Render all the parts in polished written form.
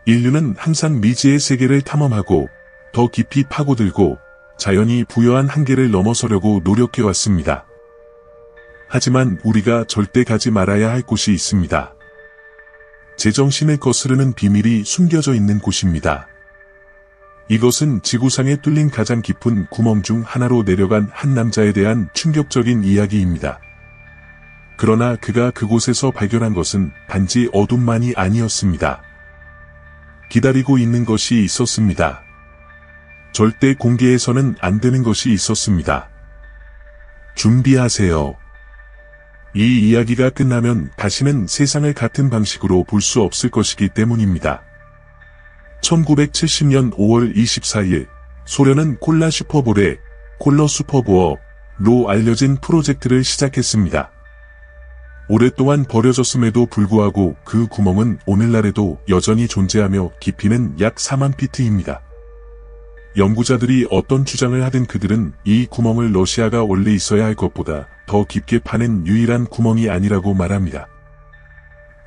인류는 항상 미지의 세계를 탐험하고 더 깊이 파고들고 자연이 부여한 한계를 넘어서려고 노력해왔습니다. 하지만 우리가 절대 가지 말아야 할 곳이 있습니다. 제정신을 거스르는 비밀이 숨겨져 있는 곳입니다. 이것은 지구상에 뚫린 가장 깊은 구멍 중 하나로 내려간 한 남자에 대한 충격적인 이야기입니다. 그러나 그가 그곳에서 발견한 것은 단지 어둠만이 아니었습니다. 기다리고 있는 것이 있었습니다. 절대 공개해서는 안 되는 것이 있었습니다. 준비하세요. 이 이야기가 끝나면 다시는 세상을 같은 방식으로 볼 수 없을 것이기 때문입니다. 1970년 5월 24일, 소련은 콜라 슈퍼볼의 콜러 슈퍼보어로 알려진 프로젝트를 시작했습니다. 오랫동안 버려졌음에도 불구하고 그 구멍은 오늘날에도 여전히 존재하며 깊이는 약 4만 피트입니다. 연구자들이 어떤 주장을 하든 그들은 이 구멍을 러시아가 원래 있어야 할 것보다 더 깊게 파낸 유일한 구멍이 아니라고 말합니다.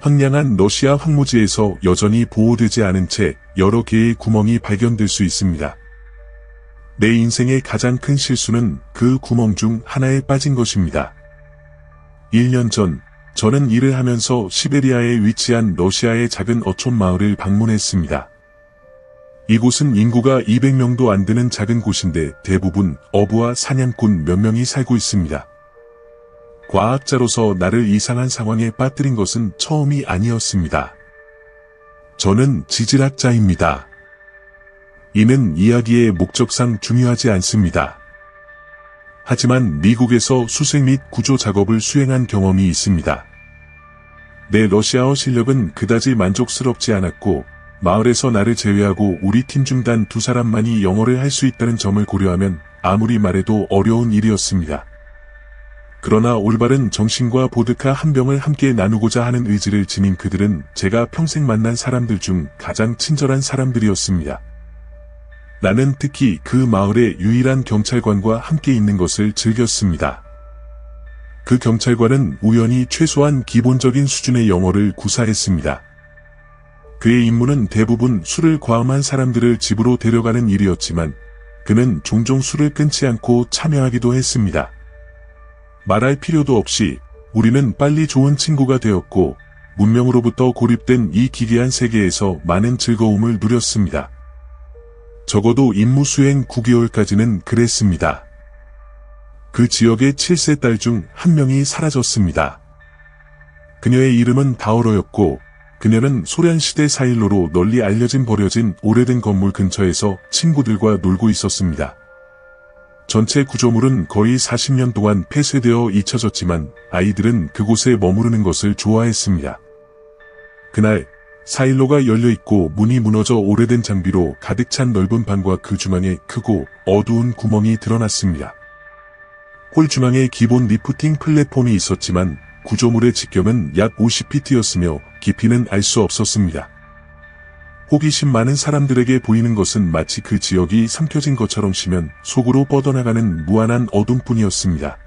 황량한 러시아 황무지에서 여전히 보호되지 않은 채 여러 개의 구멍이 발견될 수 있습니다. 내 인생의 가장 큰 실수는 그 구멍 중 하나에 빠진 것입니다. 1년 전, 저는 일을 하면서 시베리아에 위치한 러시아의 작은 어촌 마을을 방문했습니다. 이곳은 인구가 200명도 안 되는 작은 곳인데 대부분 어부와 사냥꾼 몇 명이 살고 있습니다. 과학자로서 나를 이상한 상황에 빠뜨린 것은 처음이 아니었습니다. 저는 지질학자입니다. 이는 이야기의 목적상 중요하지 않습니다. 하지만 미국에서 수색 및 구조 작업을 수행한 경험이 있습니다. 내 러시아어 실력은 그다지 만족스럽지 않았고 마을에서 나를 제외하고 우리 팀 중 단 2사람만이 영어를 할 수 있다는 점을 고려하면 아무리 말해도 어려운 일이었습니다. 그러나 올바른 정신과 보드카 한 병을 함께 나누고자 하는 의지를 지닌 그들은 제가 평생 만난 사람들 중 가장 친절한 사람들이었습니다. 나는 특히 그 마을의 유일한 경찰관과 함께 있는 것을 즐겼습니다. 그 경찰관은 우연히 최소한 기본적인 수준의 영어를 구사했습니다. 그의 임무는 대부분 술을 과음한 사람들을 집으로 데려가는 일이었지만 그는 종종 술을 끊지 않고 참여하기도 했습니다. 말할 필요도 없이 우리는 빨리 좋은 친구가 되었고 문명으로부터 고립된 이 기괴한 세계에서 많은 즐거움을 누렸습니다. 적어도 임무 수행 9개월까지는 그랬습니다. 그 지역의 7세 딸 중 한 명이 사라졌습니다. 그녀의 이름은 다오로였고 그녀는 소련시대 사일로로 널리 알려진 버려진 오래된 건물 근처에서 친구들과 놀고 있었습니다. 전체 구조물은 거의 40년 동안 폐쇄되어 잊혀졌지만 아이들은 그곳에 머무르는 것을 좋아했습니다. 그날 사일로가 열려있고 문이 무너져 오래된 장비로 가득 찬 넓은 방과 그 중앙에 크고 어두운 구멍이 드러났습니다. 홀 중앙에 기본 리프팅 플랫폼이 있었지만 구조물의 직경은 약 50피트였으며 깊이는 알 수 없었습니다. 호기심 많은 사람들에게 보이는 것은 마치 그 지역이 삼켜진 것처럼 시면 속으로 뻗어나가는 무한한 어둠뿐이었습니다.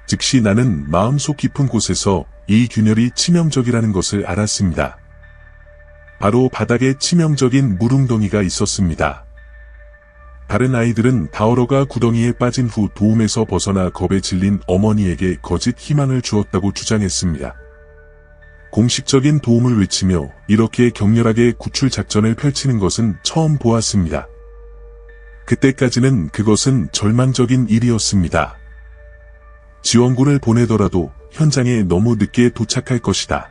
즉시 나는 마음속 깊은 곳에서 이 균열이 치명적이라는 것을 알았습니다. 바로 바닥에 치명적인 물웅덩이가 있었습니다. 다른 아이들은 다오로가 구덩이에 빠진 후 도움에서 벗어나 겁에 질린 어머니에게 거짓 희망을 주었다고 주장했습니다. 공식적인 도움을 외치며 이렇게 격렬하게 구출 작전을 펼치는 것은 처음 보았습니다. 그때까지는 그것은 절망적인 일이었습니다. 지원군을 보내더라도 현장에 너무 늦게 도착할 것이다.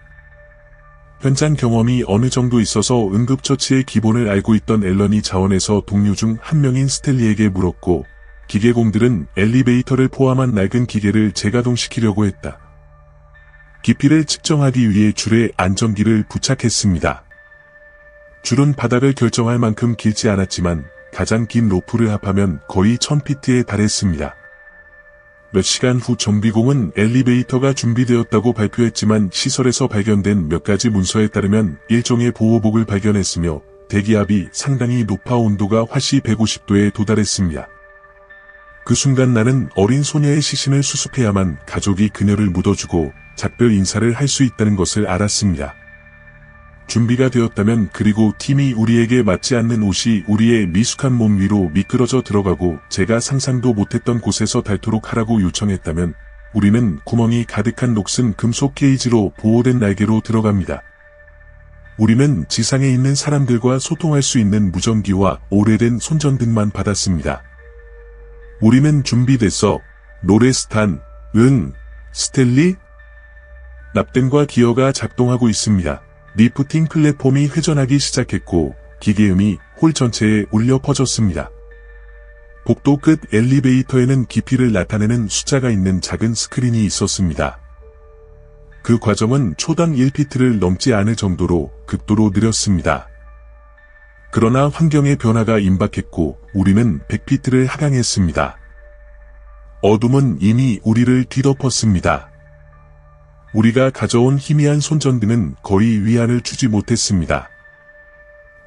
현장 경험이 어느 정도 있어서 응급처치의 기본을 알고 있던 앨런이 자원에서 동료 중 한 명인 스텔리에게 물었고 기계공들은 엘리베이터를 포함한 낡은 기계를 재가동시키려고 했다. 깊이를 측정하기 위해 줄에 안전기를 부착했습니다. 줄은 바닥을 결정할 만큼 길지 않았지만 가장 긴 로프를 합하면 거의 1000피트에 달했습니다. 몇 시간 후 정비공은 엘리베이터가 준비되었다고 발표했지만 시설에서 발견된 몇 가지 문서에 따르면 일종의 보호복을 발견했으며 대기압이 상당히 높아 온도가 화씨 150도에 도달했습니다. 그 순간 나는 어린 소녀의 시신을 수습해야만 가족이 그녀를 묻어주고 작별 인사를 할 수 있다는 것을 알았습니다. 준비가 되었다면 그리고 팀이 우리에게 맞지 않는 옷이 우리의 미숙한 몸 위로 미끄러져 들어가고 제가 상상도 못했던 곳에서 닳도록 하라고 요청했다면 우리는 구멍이 가득한 녹슨 금속 케이지로 보호된 날개로 들어갑니다. 우리는 지상에 있는 사람들과 소통할 수 있는 무전기와 오래된 손전등만 받았습니다. 우리는 준비됐어. 로레스탄, 응, 스텔리? 납땜과 기어가 작동하고 있습니다. 리프팅 플랫폼이 회전하기 시작했고 기계음이 홀 전체에 울려 퍼졌습니다. 복도 끝 엘리베이터에는 깊이를 나타내는 숫자가 있는 작은 스크린이 있었습니다. 그 과정은 초당 1피트를 넘지 않을 정도로 극도로 느렸습니다. 그러나 환경의 변화가 임박했고 우리는 100피트를 하강했습니다. 어둠은 이미 우리를 뒤덮었습니다. 우리가 가져온 희미한 손전등은 거의 위안을 주지 못했습니다.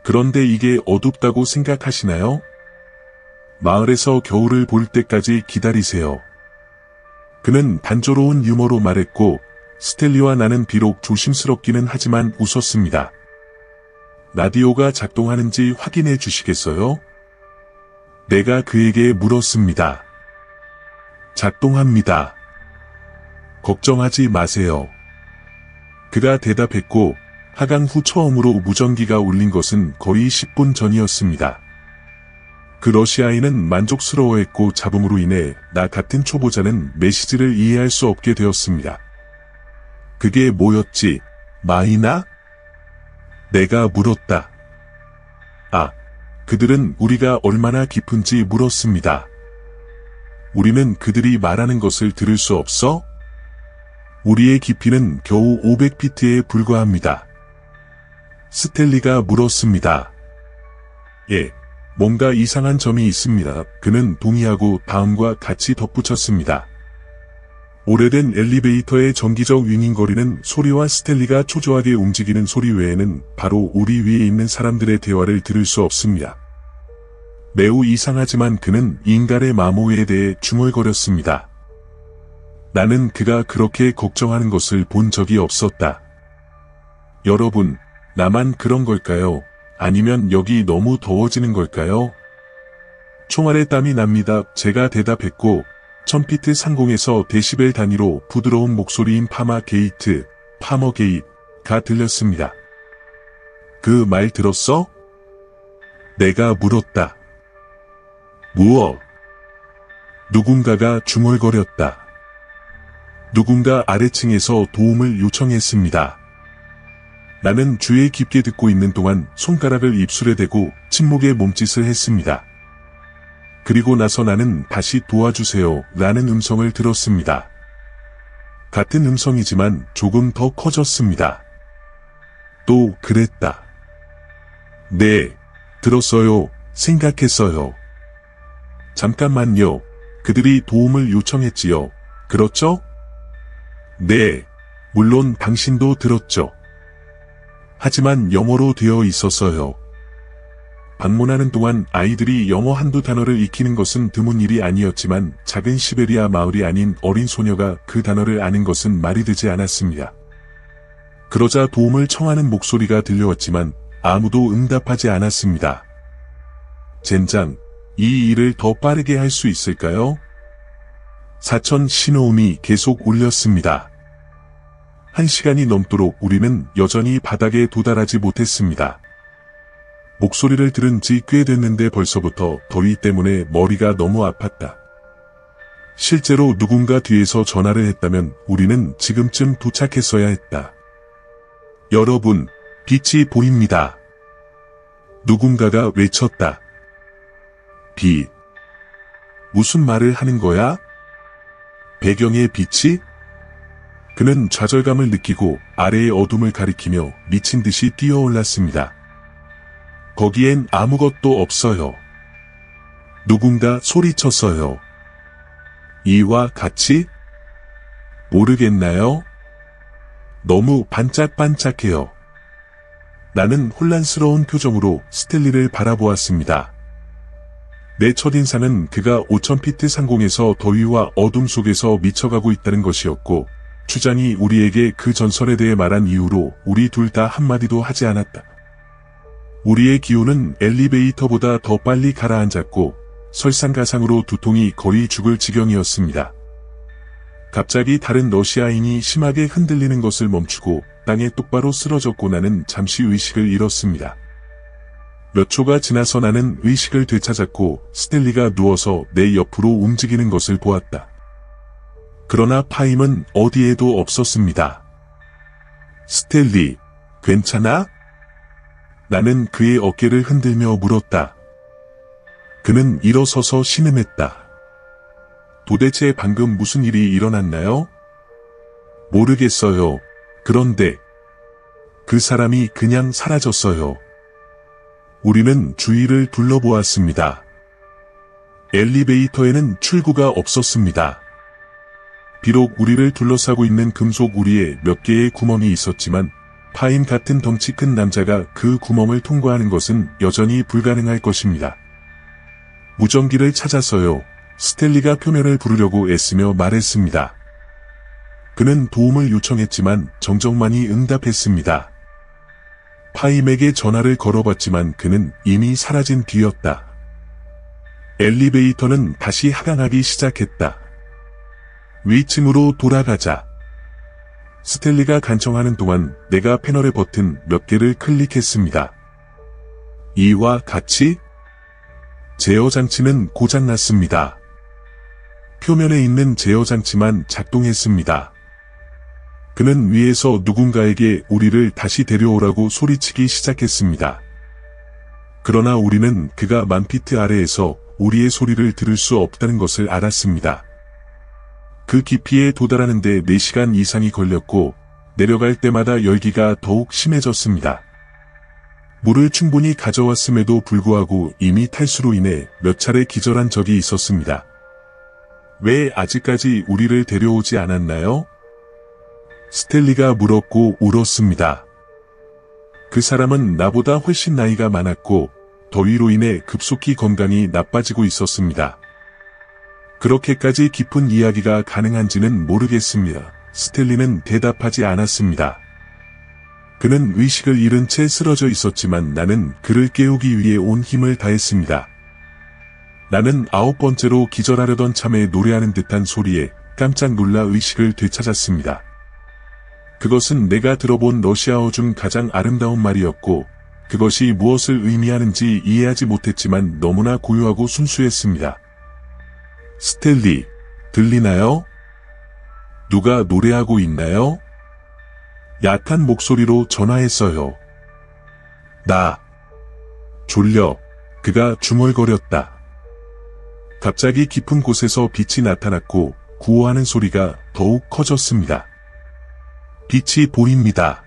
그런데 이게 어둡다고 생각하시나요? 마을에서 겨울을 볼 때까지 기다리세요. 그는 단조로운 유머로 말했고 스텔리와 나는 비록 조심스럽기는 하지만 웃었습니다. 라디오가 작동하는지 확인해 주시겠어요? 내가 그에게 물었습니다. 작동합니다. 걱정하지 마세요. 그가 대답했고 하강 후 처음으로 무전기가 울린 것은 거의 10분 전이었습니다. 그 러시아인은 만족스러워했고 잡음으로 인해 나 같은 초보자는 메시지를 이해할 수 없게 되었습니다. 그게 뭐였지? 마이나? 내가 물었다. 아, 그들은 우리가 얼마나 깊은지 물었습니다. 우리는 그들이 말하는 것을 들을 수 없어? 우리의 깊이는 겨우 500피트에 불과합니다. 스텔리가 물었습니다. 예, 뭔가 이상한 점이 있습니다. 그는 동의하고 다음과 같이 덧붙였습니다. 오래된 엘리베이터의 정기적 윙윙거리는 소리와 스텔리가 초조하게 움직이는 소리 외에는 바로 우리 위에 있는 사람들의 대화를 들을 수 없습니다. 매우 이상하지만 그는 인간의 마모에 대해 중얼거렸습니다. 나는 그가 그렇게 걱정하는 것을 본 적이 없었다. 여러분, 나만 그런 걸까요? 아니면 여기 너무 더워지는 걸까요? 총알에 땀이 납니다. 제가 대답했고 1000피트 상공에서 데시벨 단위로 부드러운 목소리인 파머 게이트가 들렸습니다. 그 말 들었어? 내가 물었다. 무엇? 누군가가 중얼거렸다. 누군가 아래층에서 도움을 요청했습니다. 나는 귀에 깊게 듣고 있는 동안 손가락을 입술에 대고 침묵의 몸짓을 했습니다. 그리고 나서 나는 다시 도와주세요 라는 음성을 들었습니다. 같은 음성이지만 조금 더 커졌습니다. 또 그랬다. 네, 들었어요. 생각했어요. 잠깐만요. 그들이 도움을 요청했지요. 그렇죠? 네, 물론 당신도 들었죠. 하지만 영어로 되어 있었어요. 방문하는 동안 아이들이 영어 한두 단어를 익히는 것은 드문 일이 아니었지만 작은 시베리아 마을이 아닌 어린 소녀가 그 단어를 아는 것은 말이 되지 않았습니다. 그러자 도움을 청하는 목소리가 들려왔지만 아무도 응답하지 않았습니다. 젠장, 이 일을 더 빠르게 할 수 있을까요? 사천 신호음이 계속 울렸습니다. 1시간이 넘도록 우리는 여전히 바닥에 도달하지 못했습니다. 목소리를 들은 지 꽤 됐는데 벌써부터 더위 때문에 머리가 너무 아팠다. 실제로 누군가 뒤에서 전화를 했다면 우리는 지금쯤 도착했어야 했다. 여러분, 빛이 보입니다. 누군가가 외쳤다. 빛. 무슨 말을 하는 거야? 배경의 빛이? 그는 좌절감을 느끼고 아래의 어둠을 가리키며 미친 듯이 뛰어올랐습니다. 거기엔 아무것도 없어요. 누군가 소리쳤어요. 이와 같이? 모르겠나요? 너무 반짝반짝해요. 나는 혼란스러운 표정으로 스텔리를 바라보았습니다. 내 첫인상은 그가 5000피트 상공에서 더위와 어둠 속에서 미쳐가고 있다는 것이었고 추장이 우리에게 그 전설에 대해 말한 이후로 우리 둘 다 한마디도 하지 않았다. 우리의 기운은 엘리베이터보다 더 빨리 가라앉았고 설상가상으로 두통이 거의 죽을 지경이었습니다. 갑자기 다른 러시아인이 심하게 흔들리는 것을 멈추고 땅에 똑바로 쓰러졌고 나는 잠시 의식을 잃었습니다. 몇 초가 지나서 나는 의식을 되찾았고 스텔리가 누워서 내 옆으로 움직이는 것을 보았다. 그러나 파임은 어디에도 없었습니다. 스텔리, 괜찮아? 나는 그의 어깨를 흔들며 물었다. 그는 일어서서 신음했다. 도대체 방금 무슨 일이 일어났나요? 모르겠어요. 그런데 그 사람이 그냥 사라졌어요. 우리는 주위를 둘러보았습니다. 엘리베이터에는 출구가 없었습니다. 비록 우리를 둘러싸고 있는 금속 우리에 몇 개의 구멍이 있었지만 파임 같은 덩치 큰 남자가 그 구멍을 통과하는 것은 여전히 불가능할 것입니다. 무전기를 찾았어요. 스텔리가 표면을 부르려고 애쓰며 말했습니다. 그는 도움을 요청했지만 정정만이 응답했습니다. 파임에게 전화를 걸어봤지만 그는 이미 사라진 뒤였다. 엘리베이터는 다시 하강하기 시작했다. 위층으로 돌아가자. 스텔리가 간청하는 동안 내가 패널의 버튼 몇 개를 클릭했습니다. 이와 같이 제어 장치는 고장났습니다. 표면에 있는 제어 장치만 작동했습니다. 그는 위에서 누군가에게 우리를 다시 데려오라고 소리치기 시작했습니다. 그러나 우리는 그가 만피트 아래에서 우리의 소리를 들을 수 없다는 것을 알았습니다. 그 깊이에 도달하는데 4시간 이상이 걸렸고 내려갈 때마다 열기가 더욱 심해졌습니다. 물을 충분히 가져왔음에도 불구하고 이미 탈수로 인해 몇 차례 기절한 적이 있었습니다. 왜 아직까지 우리를 데려오지 않았나요? 스텔리가 물었고 울었습니다. 그 사람은 나보다 훨씬 나이가 많았고 더위로 인해 급속히 건강이 나빠지고 있었습니다. 그렇게까지 깊은 이야기가 가능한지는 모르겠습니다. 스텔리는 대답하지 않았습니다. 그는 의식을 잃은 채 쓰러져 있었지만 나는 그를 깨우기 위해 온 힘을 다했습니다. 나는 9번째로 기절하려던 참에 노래하는 듯한 소리에 깜짝 놀라 의식을 되찾았습니다. 그것은 내가 들어본 러시아어 중 가장 아름다운 말이었고 그것이 무엇을 의미하는지 이해하지 못했지만 너무나 고요하고 순수했습니다. 스텔리, 들리나요? 누가 노래하고 있나요? 약한 목소리로 전화했어요. 나 졸려. 그가 중얼거렸다. 갑자기 깊은 곳에서 빛이 나타났고 구호하는 소리가 더욱 커졌습니다. 빛이 보입니다.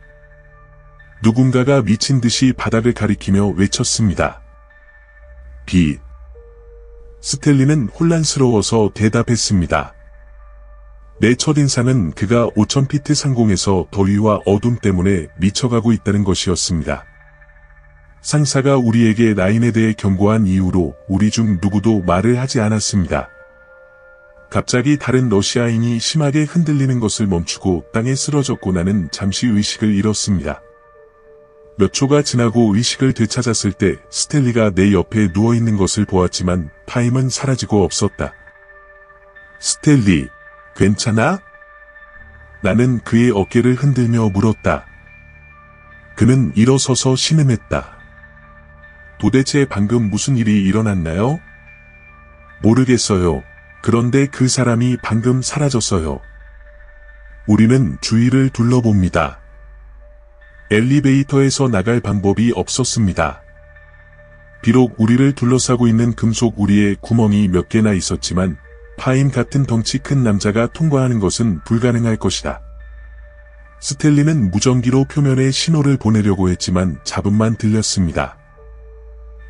누군가가 미친 듯이 바닥을 가리키며 외쳤습니다. 빛. 스텔리는 혼란스러워서 대답했습니다. 내 첫인상은 그가 5000피트 상공에서 더위와 어둠 때문에 미쳐가고 있다는 것이었습니다. 상사가 우리에게 라인에 대해 경고한 이후로 우리 중 누구도 말을 하지 않았습니다. 갑자기 다른 러시아인이 심하게 흔들리는 것을 멈추고 땅에 쓰러졌고 나는 잠시 의식을 잃었습니다. 몇 초가 지나고 의식을 되찾았을 때 스텔리가 내 옆에 누워있는 것을 보았지만 파임은 사라지고 없었다. 스텔리, 괜찮아? 나는 그의 어깨를 흔들며 물었다. 그는 일어서서 신음했다. 도대체 방금 무슨 일이 일어났나요? 모르겠어요. 그런데 그 사람이 방금 사라졌어요. 우리는 주위를 둘러봅니다. 엘리베이터에서 나갈 방법이 없었습니다. 비록 우리를 둘러싸고 있는 금속 우리에 구멍이 몇 개나 있었지만 파임 같은 덩치 큰 남자가 통과하는 것은 불가능할 것이다. 스텔리는 무전기로 표면에 신호를 보내려고 했지만 잡음만 들렸습니다.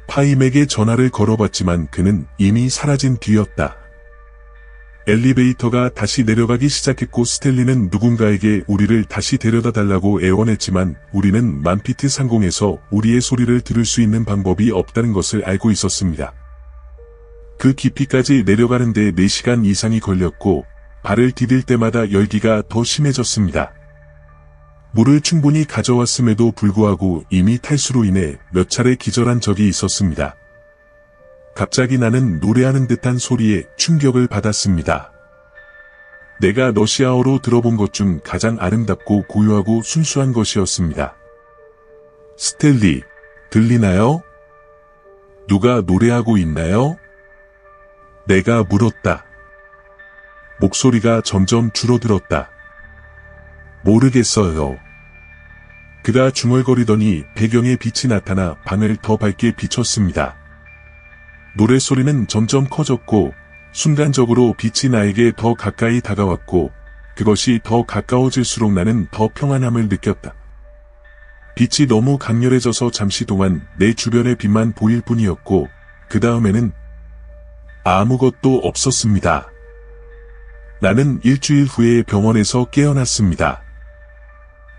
파임에게 전화를 걸어봤지만 그는 이미 사라진 뒤였다. 엘리베이터가 다시 내려가기 시작했고 스텔리는 누군가에게 우리를 다시 데려다 달라고 애원했지만 우리는 만피트 상공에서 우리의 소리를 들을 수 있는 방법이 없다는 것을 알고 있었습니다. 그 깊이까지 내려가는데 4시간 이상이 걸렸고 발을 디딜 때마다 열기가 더 심해졌습니다. 물을 충분히 가져왔음에도 불구하고 이미 탈수로 인해 몇 차례 기절한 적이 있었습니다. 갑자기 나는 노래하는 듯한 소리에 충격을 받았습니다. 내가 러시아어로 들어본 것 중 가장 아름답고 고요하고 순수한 것이었습니다. 스텔리, 들리나요? 누가 노래하고 있나요? 내가 물었다. 목소리가 점점 줄어들었다. 모르겠어요. 그가 중얼거리더니 배경에 빛이 나타나 방을 더 밝게 비췄습니다. 노랫소리는 점점 커졌고 순간적으로 빛이 나에게 더 가까이 다가왔고 그것이 더 가까워질수록 나는 더 평안함을 느꼈다. 빛이 너무 강렬해져서 잠시 동안 내 주변의 빛만 보일 뿐이었고 그 다음에는 아무것도 없었습니다. 나는 일주일 후에 병원에서 깨어났습니다.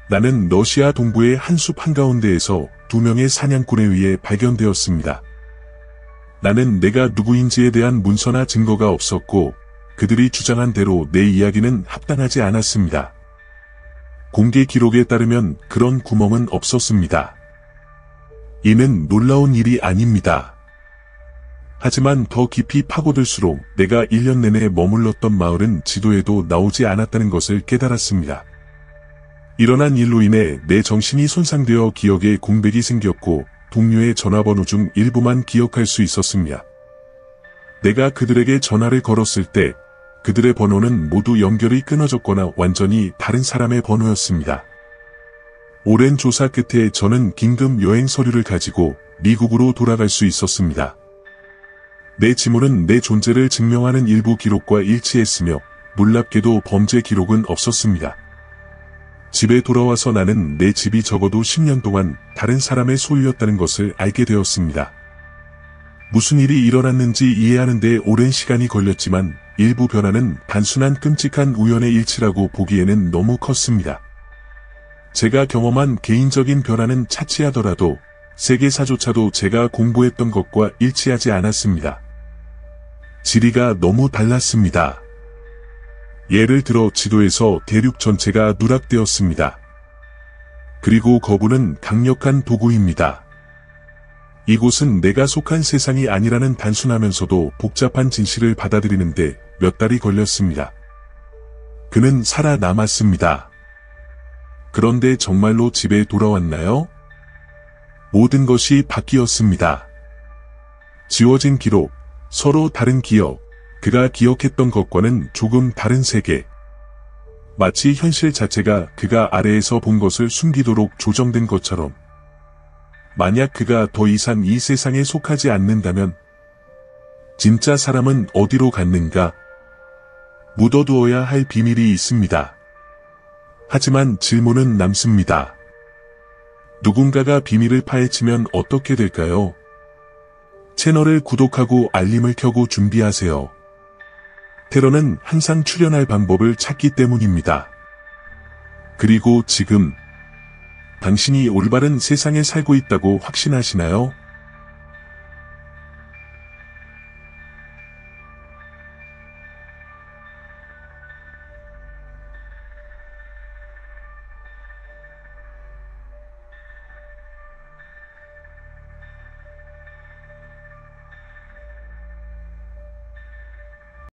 나는 러시아 동부의 한 숲 한가운데에서 2명의 사냥꾼에 의해 발견되었습니다. 나는 내가 누구인지에 대한 문서나 증거가 없었고 그들이 주장한 대로 내 이야기는 합당하지 않았습니다. 공개 기록에 따르면 그런 구멍은 없었습니다. 이는 놀라운 일이 아닙니다. 하지만 더 깊이 파고들수록 내가 1년 내내 머물렀던 마을은 지도에도 나오지 않았다는 것을 깨달았습니다. 일어난 일로 인해 내 정신이 손상되어 기억에 공백이 생겼고 동료의 전화번호 중 일부만 기억할 수 있었습니다. 내가 그들에게 전화를 걸었을 때 그들의 번호는 모두 연결이 끊어졌거나 완전히 다른 사람의 번호였습니다. 오랜 조사 끝에 저는 긴급 여행 서류를 가지고 미국으로 돌아갈 수 있었습니다. 내 지문은 내 존재를 증명하는 일부 기록과 일치했으며 놀랍게도 범죄 기록은 없었습니다. 집에 돌아와서 나는 내 집이 적어도 10년 동안 다른 사람의 소유였다는 것을 알게 되었습니다. 무슨 일이 일어났는지 이해하는 데 오랜 시간이 걸렸지만 일부 변화는 단순한 끔찍한 우연의 일치라고 보기에는 너무 컸습니다. 제가 경험한 개인적인 변화는 차치하더라도 세계사조차도 제가 공부했던 것과 일치하지 않았습니다. 지리가 너무 달랐습니다. 예를 들어 지도에서 대륙 전체가 누락되었습니다. 그리고 거부는 강력한 도구입니다. 이곳은 내가 속한 세상이 아니라는 단순하면서도 복잡한 진실을 받아들이는데 몇 달이 걸렸습니다. 그는 살아남았습니다. 그런데 정말로 집에 돌아왔나요? 모든 것이 바뀌었습니다. 지워진 기록, 서로 다른 기억, 그가 기억했던 것과는 조금 다른 세계. 마치 현실 자체가 그가 아래에서 본 것을 숨기도록 조정된 것처럼. 만약 그가 더 이상 이 세상에 속하지 않는다면 진짜 사람은 어디로 갔는가? 묻어두어야 할 비밀이 있습니다. 하지만 질문은 남습니다. 누군가가 비밀을 파헤치면 어떻게 될까요? 채널을 구독하고 알림을 켜고 준비하세요. 테러는 항상 출현할 방법을 찾기 때문입니다. 그리고 지금 당신이 올바른 세상에 살고 있다고 확신하시나요?